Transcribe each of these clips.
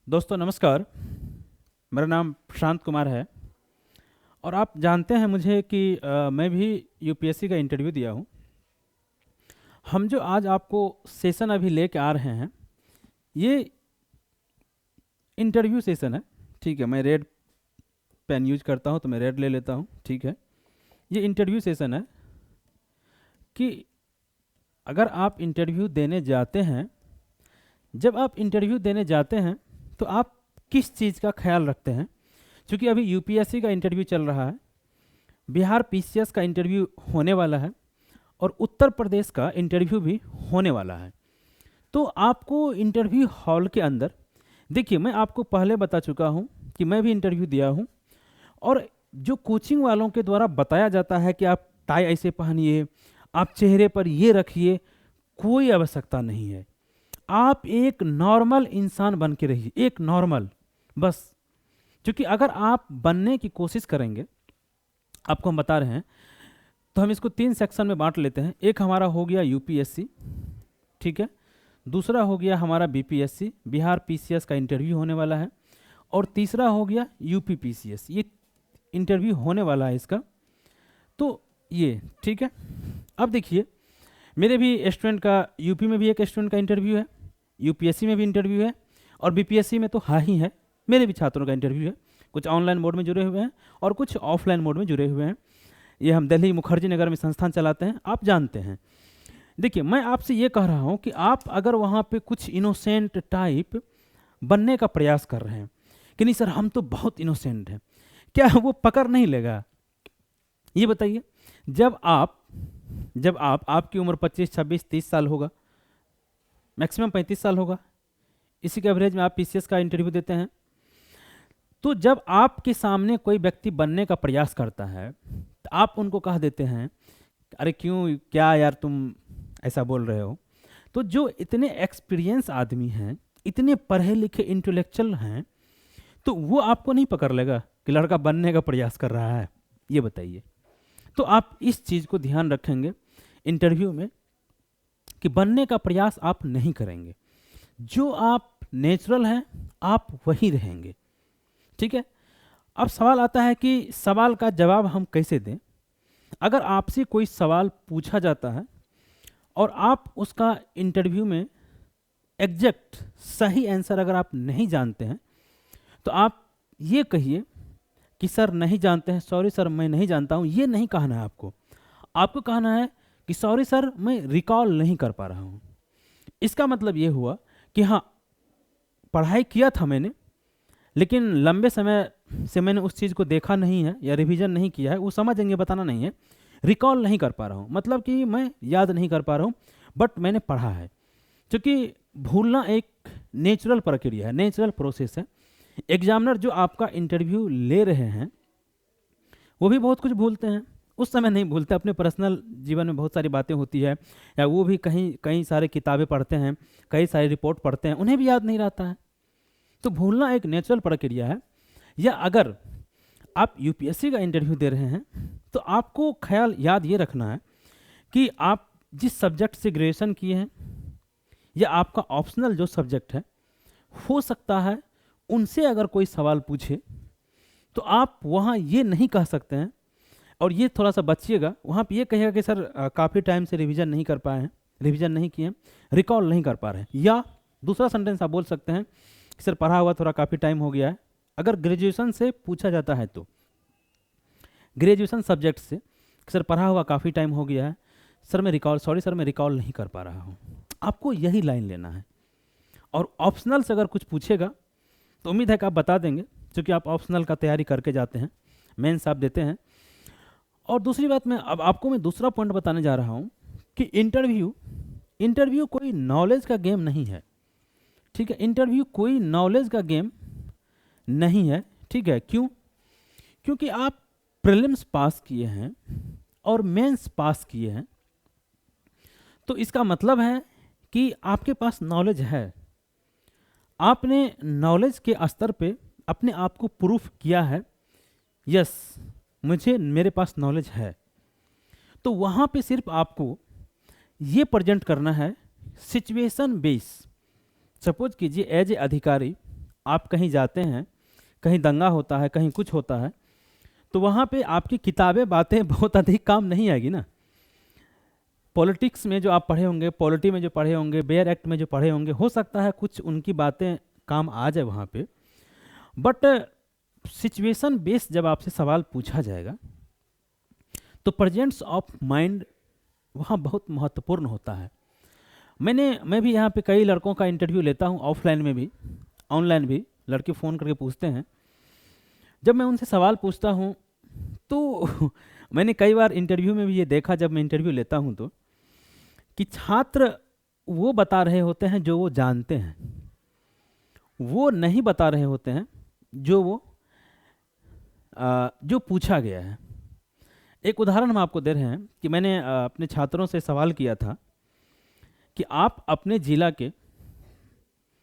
दोस्तों नमस्कार। मेरा नाम प्रशांत कुमार है और आप जानते हैं मुझे कि मैं भी यूपीएससी का इंटरव्यू दिया हूँ। हम जो आज आपको सेशन अभी लेके आ रहे हैं, ये इंटरव्यू सेशन है। ठीक है, मैं रेड पेन यूज करता हूँ तो मैं रेड ले लेता हूँ। ठीक है, ये इंटरव्यू सेशन है कि अगर आप इंटरव्यू देने जाते हैं, जब आप इंटरव्यू देने जाते हैं तो आप किस चीज़ का ख्याल रखते हैं। क्योंकि अभी यूपीएससी का इंटरव्यू चल रहा है, बिहार पीसीएस का इंटरव्यू होने वाला है और उत्तर प्रदेश का इंटरव्यू भी होने वाला है। तो आपको इंटरव्यू हॉल के अंदर, देखिए मैं आपको पहले बता चुका हूँ कि मैं भी इंटरव्यू दिया हूँ और जो कोचिंग वालों के द्वारा बताया जाता है कि आप टाई ऐसे पहनिए, आप चेहरे पर ये रखिए, कोई आवश्यकता नहीं है। आप एक नॉर्मल इंसान बन के रहिए, एक नॉर्मल बस। क्योंकि अगर आप बनने की कोशिश करेंगे, आपको हम बता रहे हैं, तो हम इसको 3 सेक्शन में बांट लेते हैं। एक हमारा हो गया यूपीएससी, ठीक है। दूसरा हो गया हमारा बीपीएससी, बिहार पीसीएस का इंटरव्यू होने वाला है। और तीसरा हो गया यूपी पीसीएस, ये इंटरव्यू होने वाला है इसका। तो ये ठीक है। अब देखिए, मेरे भी स्टूडेंट का यूपी में भी एक स्टूडेंट का इंटरव्यू है, यूपीएससी में भी इंटरव्यू है और बीपीएससी में तो हाँ ही है। मेरे भी छात्रों का इंटरव्यू है, कुछ ऑनलाइन मोड में जुड़े हुए हैं और कुछ ऑफलाइन मोड में जुड़े हुए हैं। ये हम दिल्ली मुखर्जी नगर में संस्थान चलाते हैं, आप जानते हैं। देखिए, मैं आपसे ये कह रहा हूँ कि आप अगर वहाँ पे कुछ इनोसेंट टाइप बनने का प्रयास कर रहे हैं कि नहीं सर हम तो बहुत इनोसेंट हैं, क्या वो पकड़ नहीं लेगा? ये बताइए। जब आप आपकी उम्र 25, 26, 30 साल होगा, मैक्सिमम 35 साल होगा, इसी के एवरेज में आप पीसीएस का इंटरव्यू देते हैं। तो जब आपके सामने कोई व्यक्ति बनने का प्रयास करता है तो आप उनको कह देते हैं, अरे क्यों, क्या यार तुम ऐसा बोल रहे हो। तो जो इतने एक्सपीरियंस आदमी हैं, इतने पढ़े लिखे इंटेलेक्चुअल हैं, तो वो आपको नहीं पकड़ लेगा कि लड़का बनने का प्रयास कर रहा है? ये बताइए। तो आप इस चीज़ को ध्यान रखेंगे इंटरव्यू में कि बनने का प्रयास आप नहीं करेंगे। जो आप नेचुरल हैं आप वही रहेंगे, ठीक है। अब सवाल आता है कि सवाल का जवाब हम कैसे दें। अगर आपसे कोई सवाल पूछा जाता है और आप उसका इंटरव्यू में एग्जैक्ट सही आंसर अगर आप नहीं जानते हैं, तो आप ये कहिए कि सर नहीं जानते हैं, सॉरी सर मैं नहीं जानता हूँ। ये नहीं कहना है आपको। आपको कहना है कि सॉरी सर मैं रिकॉल नहीं कर पा रहा हूँ। इसका मतलब ये हुआ कि हाँ, पढ़ाई किया था मैंने, लेकिन लंबे समय से मैंने उस चीज़ को देखा नहीं है या रिवीजन नहीं किया है, वो समझेंगे, बताना नहीं है। रिकॉल नहीं कर पा रहा हूँ मतलब कि मैं याद नहीं कर पा रहा हूँ, बट मैंने पढ़ा है। क्योंकि भूलना एक नेचुरल प्रक्रिया है, नेचुरल प्रोसेस है। एग्जामिनर जो आपका इंटरव्यू ले रहे हैं वो भी बहुत कुछ भूलते हैं, उस समय नहीं भूलते। अपने पर्सनल जीवन में बहुत सारी बातें होती है, या वो भी कई सारे किताबें पढ़ते हैं, कई सारी रिपोर्ट पढ़ते हैं, उन्हें भी याद नहीं रहता है। तो भूलना एक नेचुरल प्रक्रिया है। या अगर आप यूपीएससी का इंटरव्यू दे रहे हैं तो आपको ख्याल याद ये रखना है कि आप जिस सब्जेक्ट से ग्रेजुएशन किए हैं या आपका ऑप्शनल जो सब्जेक्ट है, हो सकता है उनसे अगर कोई सवाल पूछे तो आप वहाँ ये नहीं कह सकते हैं, और ये थोड़ा सा बचिएगा। वहाँ पे ये कहेगा कि सर काफ़ी टाइम से रिवीजन नहीं कर पाए हैं, रिवीजन नहीं किए हैं, रिकॉल नहीं कर पा रहे हैं। या दूसरा सेंटेंस आप बोल सकते हैं कि सर पढ़ा हुआ थोड़ा काफ़ी टाइम हो गया है। अगर ग्रेजुएशन से पूछा जाता है तो ग्रेजुएशन सब्जेक्ट से, सर पढ़ा हुआ काफ़ी टाइम हो गया है, सर मैं रिकॉल नहीं कर पा रहा हूँ। आपको यही लाइन लेना है। और ऑप्शनल से अगर कुछ पूछेगा तो उम्मीद है कि आप बता देंगे, क्योंकि आप ऑप्शनल का तैयारी करके जाते हैं, मेंस आप देते हैं। और दूसरी बात, मैं दूसरा पॉइंट बताने जा रहा हूँ कि इंटरव्यू कोई नॉलेज का गेम नहीं है, ठीक है। इंटरव्यू कोई नॉलेज का गेम नहीं है, ठीक है। क्यों? क्योंकि आप प्रीलिम्स पास किए हैं और मेंस पास किए हैं, तो इसका मतलब है कि आपके पास नॉलेज है। आपने नॉलेज के स्तर पे अपने आप को प्रूफ किया है, यस मेरे पास नॉलेज है। तो वहाँ पे सिर्फ आपको ये प्रेजेंट करना है सिचुएशन बेस। सपोज कीजिए एज ए अधिकारी आप कहीं जाते हैं, कहीं दंगा होता है, कहीं कुछ होता है, तो वहाँ पे आपकी किताबें बातें बहुत अधिक काम नहीं आएगी ना। पॉलिटिक्स में जो आप पढ़े होंगे, पॉलिटी में जो पढ़े होंगे, बेयर एक्ट में जो पढ़े होंगे, हो सकता है कुछ उनकी बातें काम आ जाए वहाँ पे, बट सिचुएशन बेस्ड जब आपसे सवाल पूछा जाएगा तो प्रेजेंस ऑफ माइंड वहाँ बहुत महत्वपूर्ण होता है। मैं भी यहाँ पे कई लड़कों का इंटरव्यू लेता हूँ, ऑफलाइन में भी ऑनलाइन भी। लड़के फ़ोन करके पूछते हैं, जब मैं उनसे सवाल पूछता हूँ तो मैंने कई बार इंटरव्यू में भी ये देखा, जब मैं इंटरव्यू लेता हूँ तो, कि छात्र वो बता रहे होते हैं जो वो जानते हैं, वो नहीं बता रहे होते हैं जो पूछा गया है। एक उदाहरण हम आपको दे रहे हैं कि मैंने अपने छात्रों से सवाल किया था कि आप अपने जिला के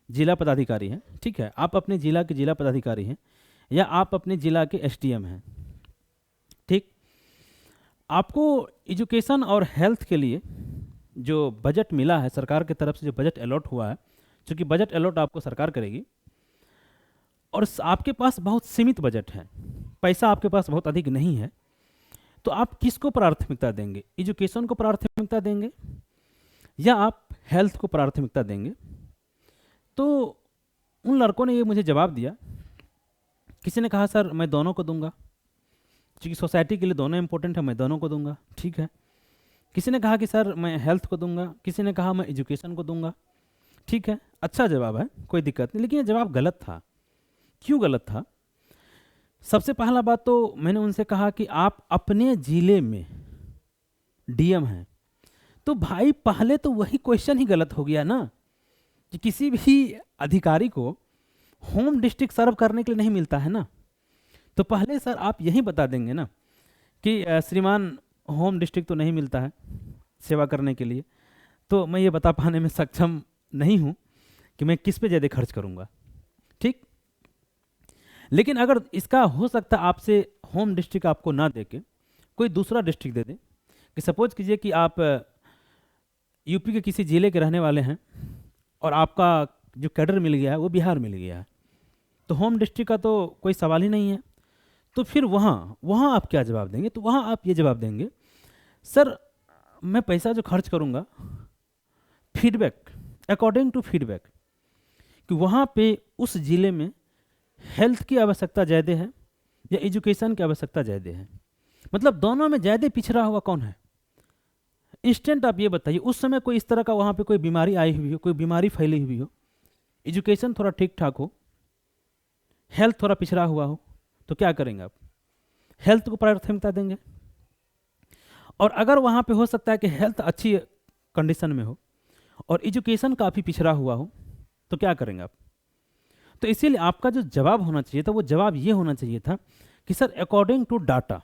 जिला पदाधिकारी हैं, ठीक है, आप अपने जिला के जिला पदाधिकारी हैं या आप अपने जिला के एसडीएम हैं, ठीक, आपको एजुकेशन और हेल्थ के लिए जो बजट मिला है सरकार की तरफ से, जो बजट अलॉट हुआ है, क्योंकि बजट अलॉट आपको सरकार करेगी, और आपके पास बहुत सीमित बजट है, पैसा आपके पास बहुत अधिक नहीं है, तो आप किसको प्राथमिकता देंगे? एजुकेशन को प्राथमिकता देंगे या आप हेल्थ को प्राथमिकता देंगे? तो उन लड़कों ने ये मुझे जवाब दिया। किसी ने कहा सर मैं दोनों को दूंगा, क्योंकि सोसाइटी के लिए दोनों इंपॉर्टेंट है, मैं दोनों को दूंगा, ठीक है। किसी ने कहा कि सर मैं हेल्थ को दूंगा, किसी ने कहा मैं एजुकेशन को दूंगा, ठीक है, अच्छा जवाब है, कोई दिक्कत नहीं। लेकिन ये जवाब गलत था। क्यों गलत था? सबसे पहला बात तो मैंने उनसे कहा कि आप अपने ज़िले में डीएम हैं, तो भाई पहले तो वही क्वेश्चन ही गलत हो गया ना, कि किसी भी अधिकारी को होम डिस्ट्रिक्ट सर्व करने के लिए नहीं मिलता है ना। तो पहले सर आप यही बता देंगे ना कि श्रीमान होम डिस्ट्रिक्ट तो नहीं मिलता है सेवा करने के लिए, तो मैं ये बता पाने में सक्षम नहीं हूँ कि मैं किस पे ज़्यादा खर्च करूँगा, ठीक। लेकिन अगर इसका हो सकता आपसे होम डिस्ट्रिक्ट आपको ना दे के कोई दूसरा डिस्ट्रिक्ट दे दे, कि सपोज कीजिए कि आप यूपी के किसी ज़िले के रहने वाले हैं और आपका जो कैडर मिल गया है वो बिहार मिल गया है, तो होम डिस्ट्रिक्ट का तो कोई सवाल ही नहीं है। तो फिर वहाँ आप क्या जवाब देंगे? तो वहाँ आप ये जवाब देंगे, सर मैं पैसा जो खर्च करूँगा फीडबैक, अकॉर्डिंग टू फीडबैक, कि वहाँ पे उस ज़िले में हेल्थ की आवश्यकता ज़्यादा है या एजुकेशन की आवश्यकता ज़्यादा है। मतलब दोनों में ज़्यादा पिछड़ा हुआ कौन है? इंस्टेंट आप ये बताइए, उस समय कोई इस तरह का वहाँ पे कोई बीमारी आई हुई हो, कोई बीमारी फैली हुई हो, एजुकेशन थोड़ा ठीक ठाक हो, हेल्थ थोड़ा पिछड़ा हुआ हो, तो क्या करेंगे आप? हेल्थ को प्राथमिकता देंगे। और अगर वहाँ पे हो सकता है कि हेल्थ अच्छी कंडीशन में हो और एजुकेशन काफ़ी पिछड़ा हुआ हो, तो क्या करेंगे आप? तो इसीलिए आपका जो जवाब होना चाहिए था वो जवाब ये होना चाहिए था कि सर अकॉर्डिंग टू डाटा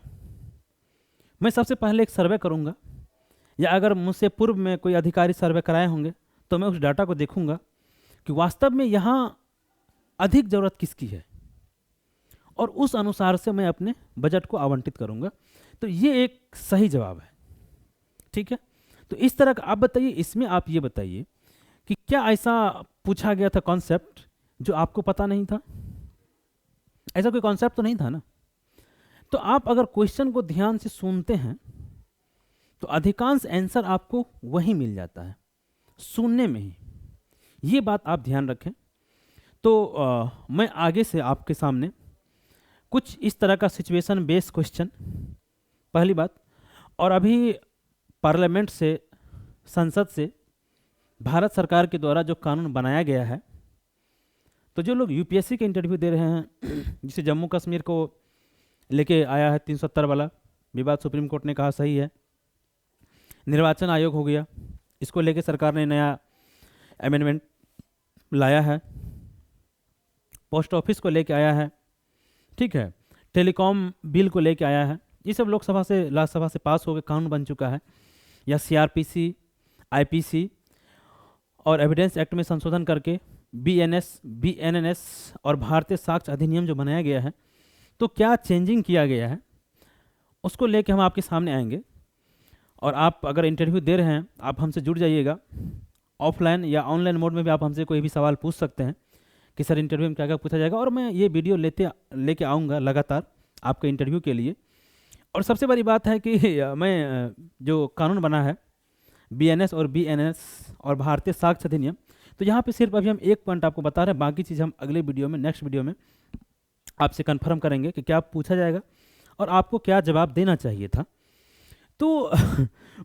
मैं सबसे पहले एक सर्वे करूँगा, या अगर मुझसे पूर्व में कोई अधिकारी सर्वे कराए होंगे तो मैं उस डाटा को देखूंगा कि वास्तव में यहाँ अधिक ज़रूरत किसकी है, और उस अनुसार से मैं अपने बजट को आवंटित करूंगा। तो ये एक सही जवाब है, ठीक है। तो इस तरह का आप बताइए, इसमें आप ये बताइए कि क्या ऐसा पूछा गया था कॉन्सेप्ट जो आपको पता नहीं था? ऐसा कोई कॉन्सेप्ट तो नहीं था ना। तो आप अगर क्वेश्चन को ध्यान से सुनते हैं तो अधिकांश आंसर आपको वहीं मिल जाता है, सुनने में ही। ये बात आप ध्यान रखें। तो मैं आगे से आपके सामने कुछ इस तरह का सिचुएशन बेस्ड क्वेश्चन, पहली बात, और अभी पार्लियामेंट से, संसद से, भारत सरकार के द्वारा जो कानून बनाया गया है, तो जो लोग यूपीएससी के इंटरव्यू दे रहे हैं, जिसे जम्मू कश्मीर को लेके आया है 370 वाला विवाद, सुप्रीम कोर्ट ने कहा सही है। निर्वाचन आयोग हो गया, इसको लेके सरकार ने नया अमेंडमेंट लाया है। पोस्ट ऑफिस को लेके आया है, ठीक है। टेलीकॉम बिल को लेके आया है। ये सब लोकसभा से, राज्यसभा से पास होकर कानून बन चुका है। या सीआरपीसी, आईपीसी और एविडेंस एक्ट में संशोधन करके बीएनएस और भारतीय साक्ष्य अधिनियम जो बनाया गया है, तो क्या चेंजिंग किया गया है उसको लेके हम आपके सामने आएंगे। और आप अगर इंटरव्यू दे रहे हैं, आप हमसे जुड़ जाइएगा। ऑफलाइन या ऑनलाइन मोड में भी आप हमसे कोई भी सवाल पूछ सकते हैं कि सर इंटरव्यू में क्या क्या पूछा जाएगा, और मैं ये वीडियो लेके आऊँगा लगातार आपके इंटरव्यू के लिए। और सबसे बड़ी बात है कि मैं जो कानून बना है BNS और BNS और भारतीय साक्ष्य अधिनियम, तो यहाँ पे सिर्फ अभी हम एक पॉइंट आपको बता रहे हैं, बाकी चीज़ हम अगले वीडियो में, नेक्स्ट वीडियो में आपसे कंफर्म करेंगे कि क्या पूछा जाएगा और आपको क्या जवाब देना चाहिए था। तो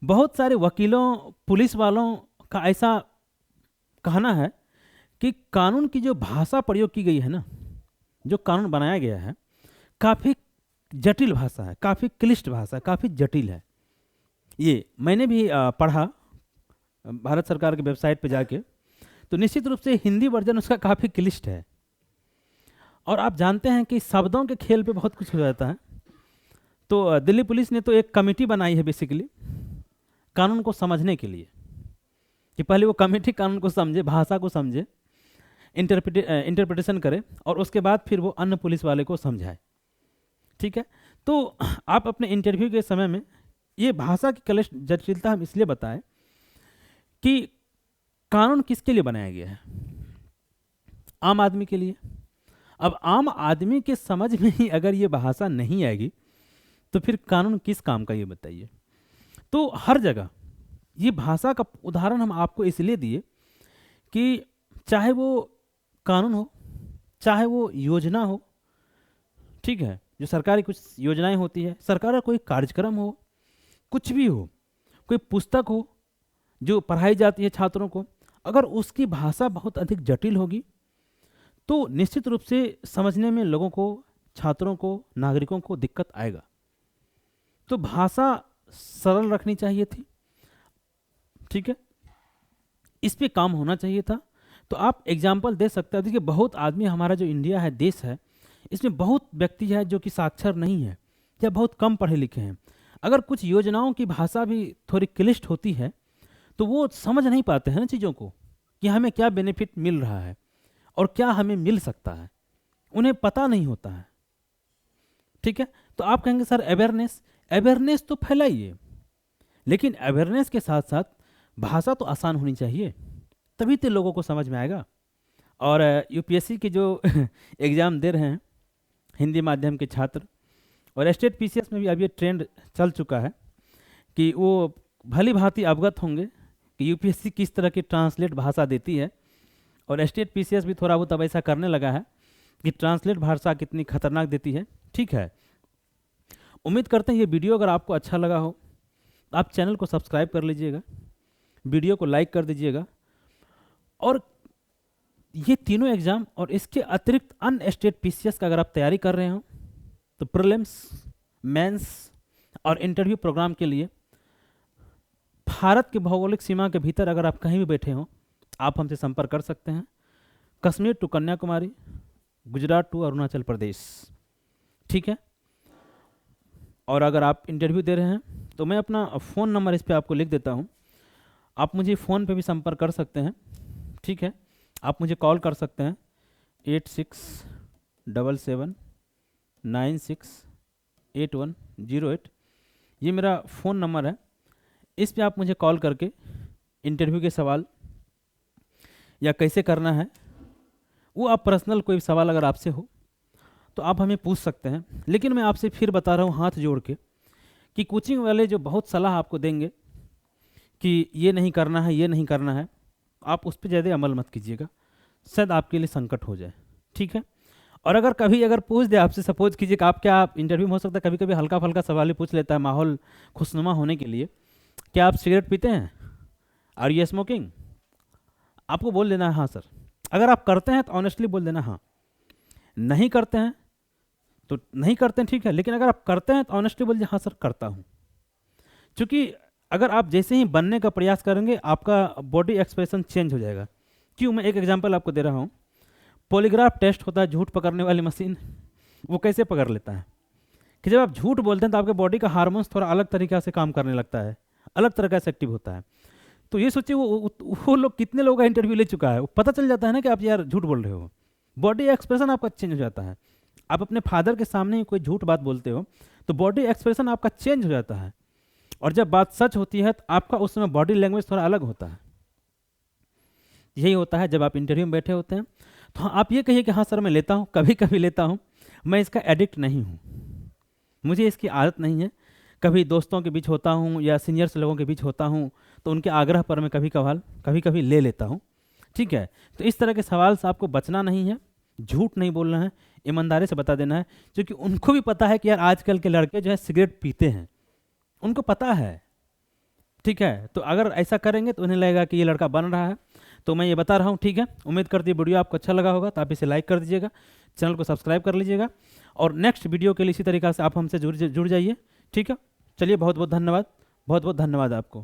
बहुत सारे वकीलों, पुलिस वालों का ऐसा कहना है कि कानून की जो भाषा प्रयोग की गई है ना, जो कानून बनाया गया है, काफ़ी जटिल भाषा है, काफ़ी क्लिष्ट भाषा है, काफ़ी जटिल है। ये मैंने भी पढ़ा भारत सरकार की वेबसाइट पे जाके, तो निश्चित रूप से हिंदी वर्जन उसका काफ़ी क्लिष्ट है। और आप जानते हैं कि शब्दों के खेल पे बहुत कुछ हो जाता है। तो दिल्ली पुलिस ने तो एक कमेटी बनाई है बेसिकली कानून को समझने के लिए, कि पहले वो कमेटी कानून को समझे, भाषा को समझे, इंटरप्रिटेशन करे, और उसके बाद फिर वो अन्य पुलिस वाले को समझाए। ठीक है, तो आप अपने इंटरव्यू के समय में ये भाषा की क्लिष्ट जटिलता हम इसलिए बताएं कि कानून किसके लिए बनाया गया है? आम आदमी के लिए। अब आम आदमी के समझ में ही अगर ये भाषा नहीं आएगी तो फिर कानून किस काम का, ये बताइए। तो हर जगह ये भाषा का उदाहरण हम आपको इसलिए दिए कि चाहे वो कानून हो, चाहे वो योजना हो, ठीक है, जो सरकारी कुछ योजनाएं होती है, सरकार का कोई कार्यक्रम हो, कुछ भी हो, कोई पुस्तक हो जो पढ़ाई जाती है छात्रों को, अगर उसकी भाषा बहुत अधिक जटिल होगी तो निश्चित रूप से समझने में लोगों को, छात्रों को, नागरिकों को दिक्कत आएगा। तो भाषा सरल रखनी चाहिए थी, ठीक है, इस पे काम होना चाहिए था। तो आप एग्जाम्पल दे सकते हैं। देखिए, बहुत आदमी, हमारा जो इंडिया है, देश है, इसमें बहुत व्यक्ति है जो कि साक्षर नहीं है या बहुत कम पढ़े लिखे हैं। अगर कुछ योजनाओं की भाषा भी थोड़ी क्लिष्ट होती है तो वो समझ नहीं पाते हैं ना चीज़ों को, कि हमें क्या बेनिफिट मिल रहा है और क्या हमें मिल सकता है, उन्हें पता नहीं होता है। ठीक है, तो आप कहेंगे सर अवेयरनेस तो फैलाइए, लेकिन अवेयरनेस के साथ साथ भाषा तो आसान होनी चाहिए, तभी तो लोगों को समझ में आएगा। और यूपीएससी के जो एग्ज़ाम दे रहे हैं हिंदी माध्यम के छात्र, और स्टेट पीसीएस में भी अब ये ट्रेंड चल चुका है कि वो भली भांति अवगत होंगे कि यूपीएससी किस तरह की ट्रांसलेट भाषा देती है, और स्टेट पीसीएस भी थोड़ा बहुत अब ऐसा करने लगा है कि ट्रांसलेट भाषा कितनी खतरनाक देती है। ठीक है, उम्मीद करते हैं ये वीडियो अगर आपको अच्छा लगा हो, आप चैनल को सब्सक्राइब कर लीजिएगा, वीडियो को लाइक कर दीजिएगा, और ये तीनों एग्ज़ाम और इसके अतिरिक्त अन्य स्टेट पीसीएस का अगर आप तैयारी कर रहे हो तो प्रीलिम्स, मेंस और इंटरव्यू प्रोग्राम के लिए भारत की भौगोलिक सीमा के भीतर अगर आप कहीं भी बैठे हो, आप हमसे संपर्क कर सकते हैं। कश्मीर टू कन्याकुमारी, गुजरात टू अरुणाचल प्रदेश, ठीक है। और अगर आप इंटरव्यू दे रहे हैं तो मैं अपना फ़ोन नंबर इस पर आपको लिख देता हूँ, आप मुझे फ़ोन पे भी संपर्क कर सकते हैं, ठीक है। आप मुझे कॉल कर सकते हैं 8677968108, ये मेरा फ़ोन नंबर है। इस पे आप मुझे कॉल करके इंटरव्यू के सवाल या कैसे करना है, वो आप पर्सनल कोई सवाल अगर आपसे हो तो आप हमें पूछ सकते हैं। लेकिन मैं आपसे फिर बता रहा हूँ हाथ जोड़ के कि कोचिंग वाले जो बहुत सलाह आपको देंगे कि ये नहीं करना है, ये नहीं करना है, आप उस पर ज़्यादा अमल मत कीजिएगा, शायद आपके लिए संकट हो जाए, ठीक है। और अगर कभी अगर पूछ दे आपसे, सपोज कीजिए कि आप क्या, आप इंटरव्यू में हो सकता है कभी कभी हल्का फुल्का सवाल ही पूछ लेता है माहौल खुशनुमा होने के लिए, क्या आप सिगरेट पीते हैं, आर यू स्मोकिंग, आपको बोल देना है हाँ सर। अगर आप करते हैं तो ऑनेस्टली बोल देना हाँ, नहीं करते हैं तो नहीं करते हैं, ठीक है। लेकिन अगर आप करते हैं तो ऑनेस्टली बोल दीजिए हाँ सर करता हूँ, क्योंकि अगर आप जैसे ही बनने का प्रयास करेंगे आपका बॉडी एक्सप्रेशन चेंज हो जाएगा। क्यों, मैं एक एग्जांपल आपको दे रहा हूँ। पॉलीग्राफ टेस्ट होता है, झूठ पकड़ने वाली मशीन, वो कैसे पकड़ लेता है कि जब आप झूठ बोलते हैं तो आपके बॉडी का हार्मोन्स थोड़ा अलग तरीक़ा से काम करने लगता है, अलग तरह से एक्टिव होता है। तो ये सोचिए वो लोग कितने लोगों का इंटरव्यू ले चुका है, वो पता चल जाता है ना कि आप यार झूठ बोल रहे हो, बॉडी एक्सप्रेशन आपका चेंज हो जाता है। आप अपने फादर के सामने कोई झूठ बात बोलते हो तो बॉडी एक्सप्रेशन आपका चेंज हो जाता है, और जब बात सच होती है तो आपका उस समय बॉडी लैंग्वेज थोड़ा अलग होता है। यही होता है जब आप इंटरव्यू में बैठे होते हैं। तो आप ये कहिए कि हाँ सर मैं लेता हूँ, कभी कभी लेता हूँ, मैं इसका एडिक्ट नहीं हूँ, मुझे इसकी आदत नहीं है। कभी दोस्तों के बीच होता हूँ या सीनियर्स लोगों के बीच होता हूँ तो उनके आग्रह पर मैं कभी कभी ले लेता हूँ। ठीक है, तो इस तरह के सवाल से आपको बचना नहीं है, झूठ नहीं बोलना है, ईमानदारी से बता देना है, क्योंकि उनको भी पता है कि यार आजकल के लड़के जो है सिगरेट पीते हैं, उनको पता है। ठीक है, तो अगर ऐसा करेंगे तो उन्हें लगेगा कि ये लड़का बन रहा है। तो मैं ये बता रहा हूँ। ठीक है, उम्मीद करती है वीडियो आपको अच्छा लगा होगा, तो आप इसे लाइक कर दीजिएगा, चैनल को सब्सक्राइब कर लीजिएगा, और नेक्स्ट वीडियो के लिए इसी तरीक़ा से आप हमसे जुड़ जाइए। ठीक है, चलिए बहुत बहुत धन्यवाद, बहुत बहुत धन्यवाद आपको।